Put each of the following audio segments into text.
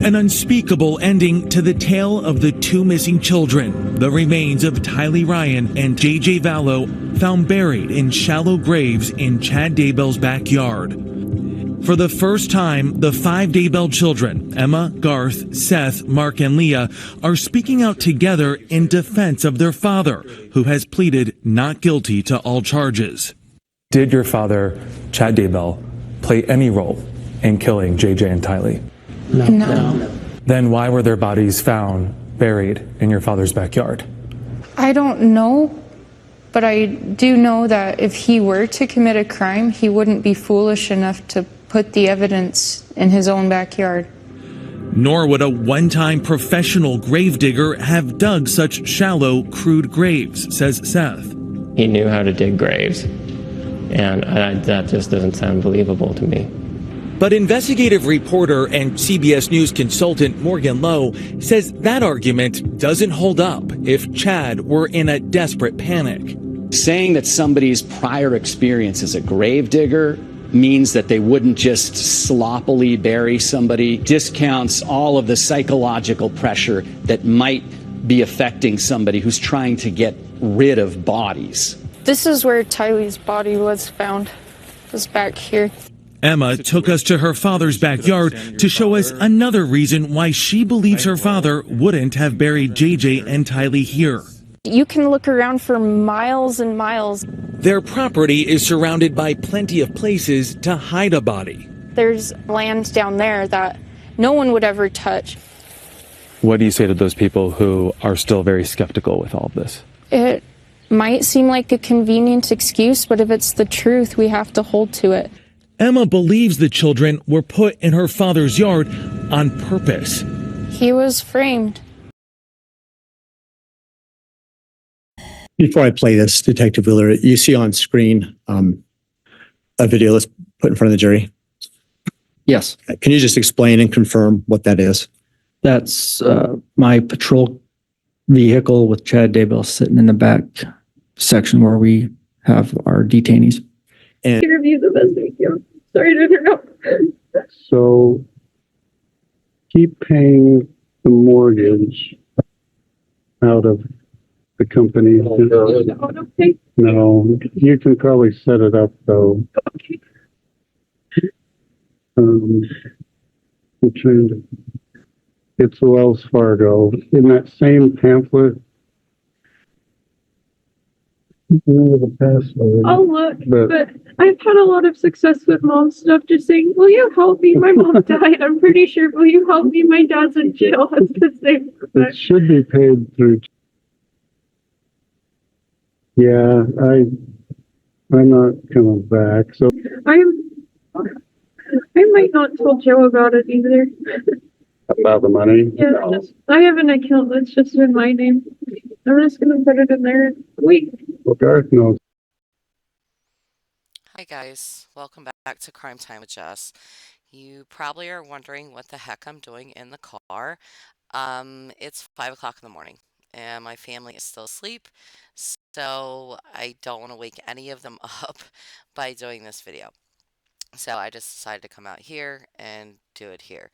An unspeakable ending to the tale of the two missing children, the remains of Tylee Ryan and J.J. Vallow, found buried in shallow graves in Chad Daybell's backyard. For the first time, the 5 Daybell children, Emma, Garth, Seth, Mark, and Leah, are speaking out together in defense of their father, who has pleaded not guilty to all charges. Did your father, Chad Daybell, play any role in killing J.J. and Tylee? No. Then why were their bodies found buried in your father's backyard? I don't know, but I do know that if he were to commit a crime, he wouldn't be foolish enough to put the evidence in his own backyard. Nor would a one-time professional gravedigger have dug such shallow, crude graves, says Seth. He knew how to dig graves, and that just doesn't sound believable to me. But investigative reporter and CBS News consultant Morgan Lowe says that argument doesn't hold up if Chad were in a desperate panic. Saying that somebody's prior experience as a gravedigger means that they wouldn't just sloppily bury somebody discounts all of the psychological pressure that might be affecting somebody who's trying to get rid of bodies. This is where Tylee's body was found. It was back here. Emma took us to her father's backyard to show us another reason why she believes her father wouldn't have buried JJ and Tylee here. You can look around for miles and miles. Their property is surrounded by plenty of places to hide a body. There's land down there that no one would ever touch. What do you say to those people who are still very skeptical with all of this? It might seem like a convenient excuse, but if it's the truth, we have to hold to it. Emma believes the children were put in her father's yard on purpose. He was framed. Before I play this, Detective Wheeler, you see on screen a video that's put in front of the jury. Yes. Can you just explain and confirm what that is? That's my patrol vehicle with Chad Daybell sitting in the back section where we have our detainees. And Interview the best we can. Sorry to interrupt. So keep paying the mortgage out of the company. Okay. No, you can probably set it up though. Okay. I'm trying to, it's Wells Fargo. In that same pamphlet, the password. I'll look, But- but I've had a lot of success with mom stuff. Just saying, will you help me? My mom died. I'm pretty sure. Will you help me? My dad's in jail. That's the same. It should be paid through. Yeah, I'm not coming back. So I might not tell Joe about it either. about the money. Yeah, I have an account that's just in my name. I'm just gonna put it in there. Wait. Well, Garth knows. Hi guys, welcome back to Crime Time with Jess. You probably are wondering what the heck I'm doing in the car. It's 5 o'clock in the morning and my family is still asleep, so I don't want to wake any of them up by doing this video. So I just decided to come out here and do it here.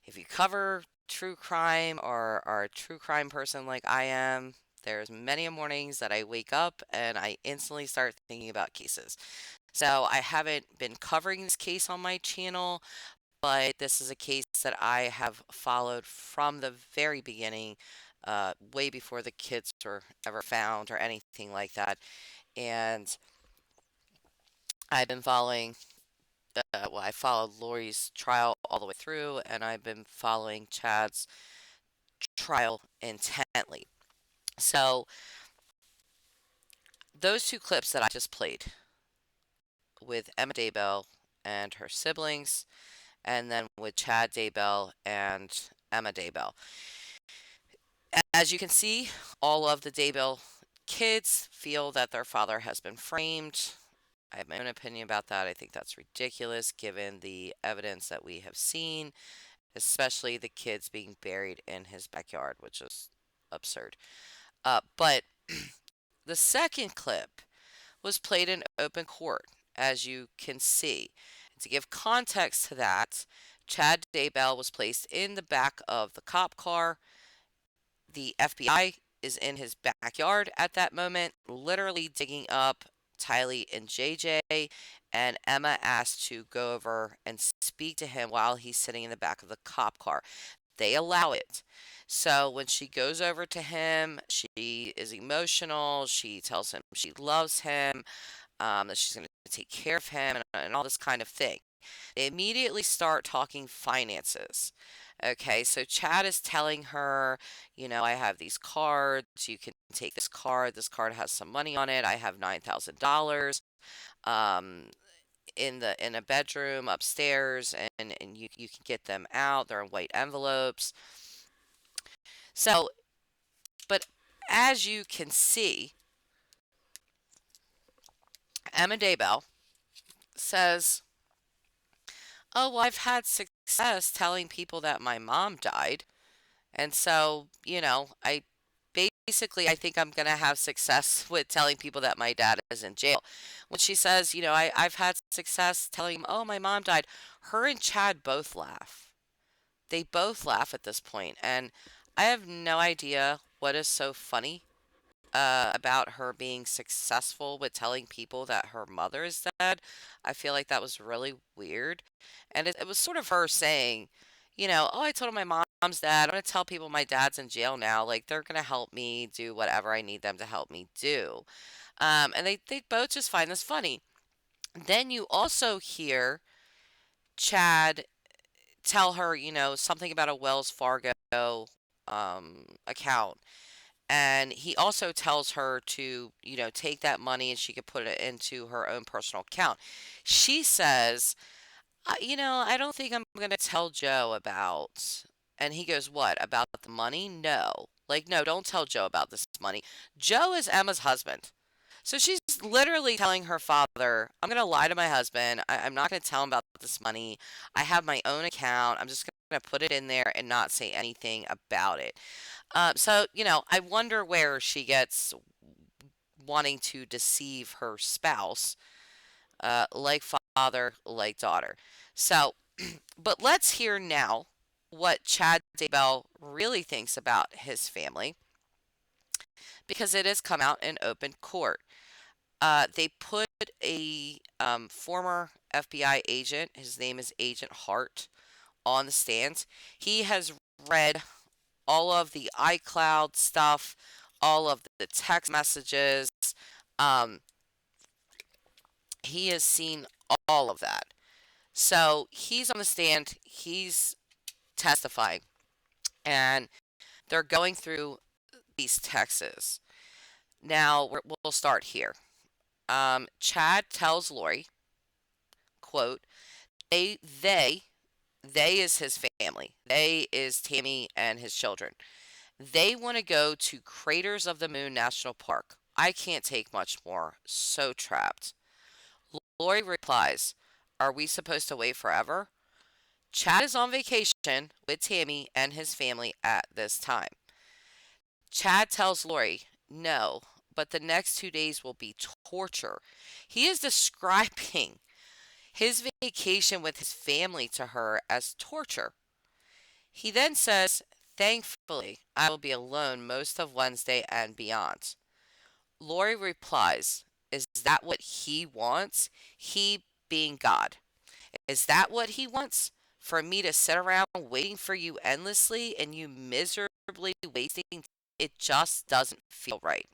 If you cover true crime or are a true crime person like I am, there's many mornings that I wake up and I instantly start thinking about cases. So I haven't been covering this case on my channel, but this is a case that I have followed from the very beginning, way before the kids were ever found or anything like that. And I've been following, I followed Lori's trial all the way through, and I've been following Chad's trial intently. So those two clips that I just played with Emma Daybell and her siblings, and then with Chad Daybell and Emma Daybell. As you can see, all of the Daybell kids feel that their father has been framed. I have my own opinion about that. I think that's ridiculous given the evidence that we have seen, especially the kids being buried in his backyard, which is absurd. But the second clip was played in open court, as you can see. To give context to that, Chad Daybell was placed in the back of the cop car. The FBI is in his backyard at that moment, literally digging up Tylee and JJ. And Emma asked to go over and speak to him while he's sitting in the back of the cop car. They allow it. So when she goes over to him, she is emotional. She tells him she loves him, that she's going to take care of him, and all this kind of thing. They immediately start talking finances. Okay, so Chad is telling her, I have these cards. You can take this card. This card has some money on it. I have $9,000 um, in a bedroom upstairs, and you can get them out. They're in white envelopes. So, but as you can see, Emma Daybell says, "Oh, well, I've had success telling people that my mom died. And so, I think I'm going to have success with telling people that my dad is in jail." When she says, I've had success telling him, oh, my mom died, her and Chad both laugh. They both laugh at this point, and I have no idea what is so funny about her being successful with telling people that her mother is dead. I feel like that was really weird. And it was sort of her saying, oh, I told him my mom's dead. I'm going to tell people my dad's in jail now. Like, they're going to help me do whatever I need them to help me do. And they both just find this funny. Then you also hear Chad tell her, something about a Wells Fargo account. And he also tells her to, take that money and she could put it into her own personal account. She says, I don't think I'm going to tell Joe about. And he goes, what? About the money? No. Like, no, don't tell Joe about this money. Joe is Emma's husband. So she's literally telling her father, I'm going to lie to my husband. I'm not going to tell him about this money. I have my own account. I'm just going to put it in there and not say anything about it. So, I wonder where she gets wanting to deceive her spouse, like father, like daughter. So, but let's hear now what Chad Daybell really thinks about his family, because it has come out in open court. They put a former FBI agent, his name is Agent Hart, on the stand. He has read all of the iCloud stuff, all of the text messages. Um, he has seen all of that. So he's on the stand, he's testifying, and they're going through these texts. Now, we'll start here. Chad tells Lori, quote, they is his family. They is Tammy and his children. They want to go to Craters of the Moon National Park. I can't take much more. So trapped. Lori replies, are we supposed to wait forever? Chad is on vacation with Tammy and his family at this time. Chad tells Lori, no, but the next 2 days will be torture. He is describing his vacation with his family to her as torture. He then says, thankfully, I will be alone most of Wednesday and beyond. Lori replies, is that what he wants? He being God. Is that what he wants? For me to sit around waiting for you endlessly and you miserably wasting? It just doesn't feel right.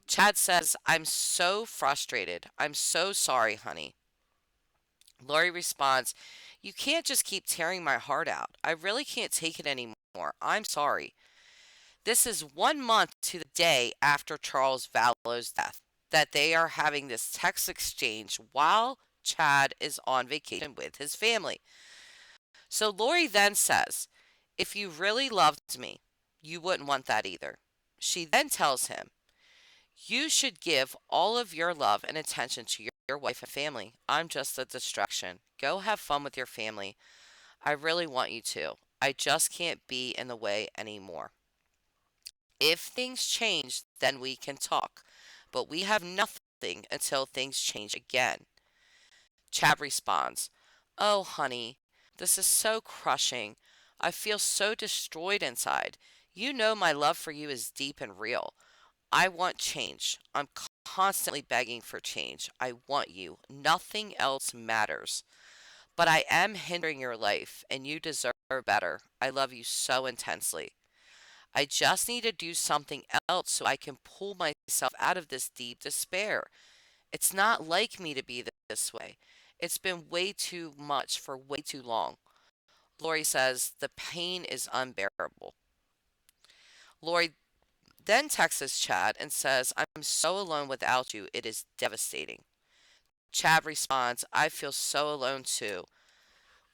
Chad says, I'm so frustrated. I'm so sorry, honey. Lori responds, you can't just keep tearing my heart out. I really can't take it anymore. I'm sorry. This is 1 month to the day after Charles Vallow's death that they are having this text exchange while Chad is on vacation with his family. So Lori then says, if you really loved me, you wouldn't want that either. She then tells him, you should give all of your love and attention to your wife and family. I'm just a distraction. Go have fun with your family. I really want you to. I just can't be in the way anymore. If things change, then we can talk. But we have nothing until things change again. Chad responds, Oh, honey, this is so crushing. I feel so destroyed inside. You know my love for you is deep and real. I want change. I'm constantly begging for change. I want you. Nothing else matters. But I am hindering your life, and you deserve better. I love you so intensely. I just need to do something else so I can pull myself out of this deep despair. It's not like me to be this way. It's been way too much for way too long. Lori says, the pain is unbearable. Lori then texts Chad and says, I'm so alone without you. It is devastating. Chad responds, I feel so alone too.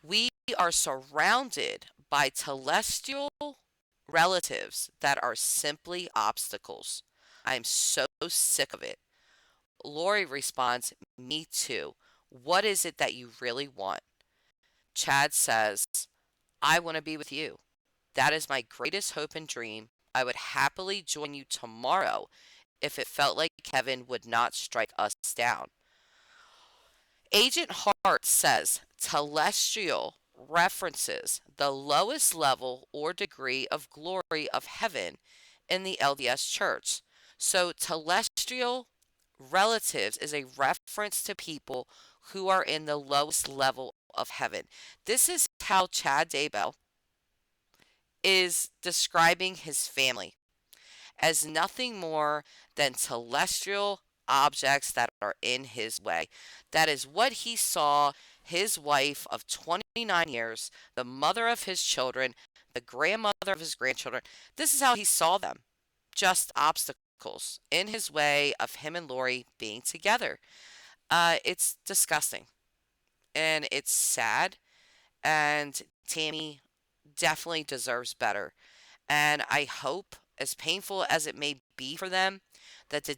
We are surrounded by celestial relatives that are simply obstacles. I am so sick of it. Lori responds, me too. What is it that you really want? Chad says, I want to be with you. That is my greatest hope and dream. I would happily join you tomorrow if it felt like Kevin would not strike us down. Agent Hart says telestial references the lowest level or degree of glory of heaven in the LDS Church. So, telestial relatives is a reference to people who are in the lowest level of heaven. This is how Chad Daybell is describing his family as nothing more than celestial objects that are in his way. That is what he saw his wife of 29 years, the mother of his children, the grandmother of his grandchildren. This is how he saw them. Just obstacles in his way of him and Lori being together. It's disgusting and it's sad. And Tammy definitely deserves better. And I hope, as painful as it may be for them, that the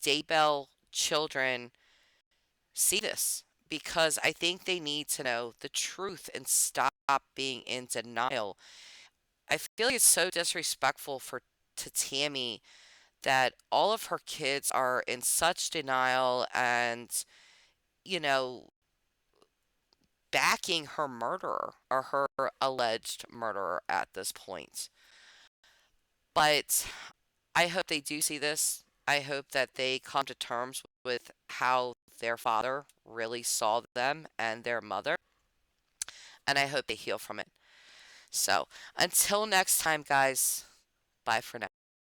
Daybell children see this because I think they need to know the truth and stop being in denial. I feel like it's so disrespectful for to Tammy that all of her kids are in such denial and you know backing her murderer or her alleged murderer at this point. But I hope they do see this. I hope that they come to terms with how their father really saw them and their mother, and I hope they heal from it. So, until next time, guys, bye for now.